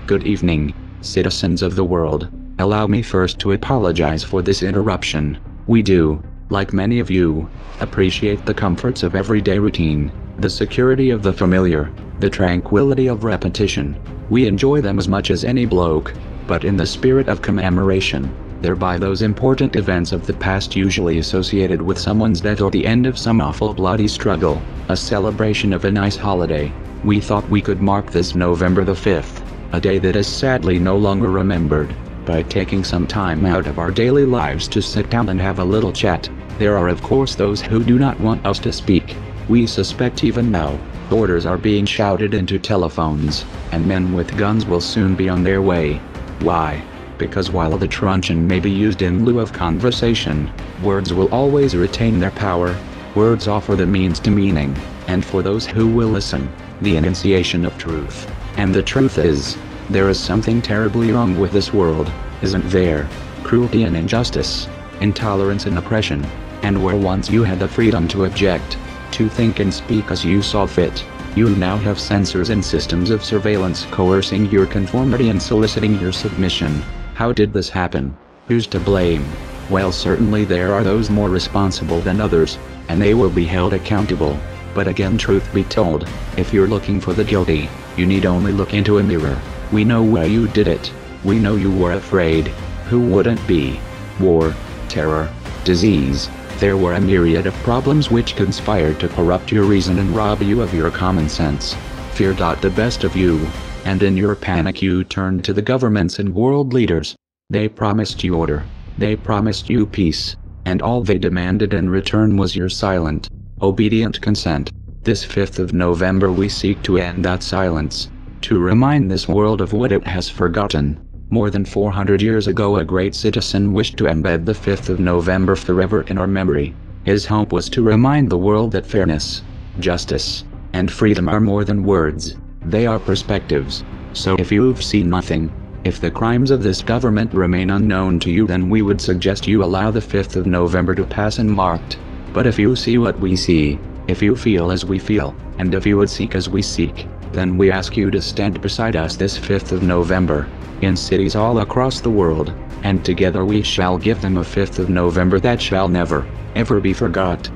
Good evening, citizens of the world. Allow me first to apologize for this interruption. We do, like many of you, appreciate the comforts of everyday routine, the security of the familiar, the tranquility of repetition. We enjoy them as much as any bloke, but in the spirit of commemoration, thereby those important events of the past usually associated with someone's death or the end of some awful bloody struggle, a celebration of a nice holiday, we thought we could mark this November the 5th, a day that is sadly no longer remembered, by taking some time out of our daily lives to sit down and have a little chat. There are of course those who do not want us to speak. We suspect even now, orders are being shouted into telephones, and men with guns will soon be on their way. Why? Because while the truncheon may be used in lieu of conversation, words will always retain their power. Words offer the means to meaning, and for those who will listen, the enunciation of truth. And the truth is, there is something terribly wrong with this world, isn't there? Cruelty and injustice, intolerance and oppression, and where once you had the freedom to object, to think and speak as you saw fit, you now have censors and systems of surveillance coercing your conformity and soliciting your submission. How did this happen? Who's to blame? Well, certainly there are those more responsible than others, and they will be held accountable. But again, truth be told, if you're looking for the guilty, you need only look into a mirror. We know why you did it. We know you were afraid. Who wouldn't be? War, terror, disease. There were a myriad of problems which conspired to corrupt your reason and rob you of your common sense. Fear got the best of you, and in your panic you turned to the governments and world leaders. They promised you order. They promised you peace, and all they demanded in return was your silent, obedient consent. This 5th of November we seek to end that silence, to remind this world of what it has forgotten. More than 400 years ago a great citizen wished to embed the 5th of November forever in our memory. His hope was to remind the world that fairness, justice, and freedom are more than words, they are perspectives. So if you've seen nothing, if the crimes of this government remain unknown to you, then we would suggest you allow the 5th of November to pass unmarked. But if you see what we see, if you feel as we feel, and if you would seek as we seek, then we ask you to stand beside us this 5th of November, in cities all across the world, and together we shall give them a 5th of November that shall never, ever be forgot.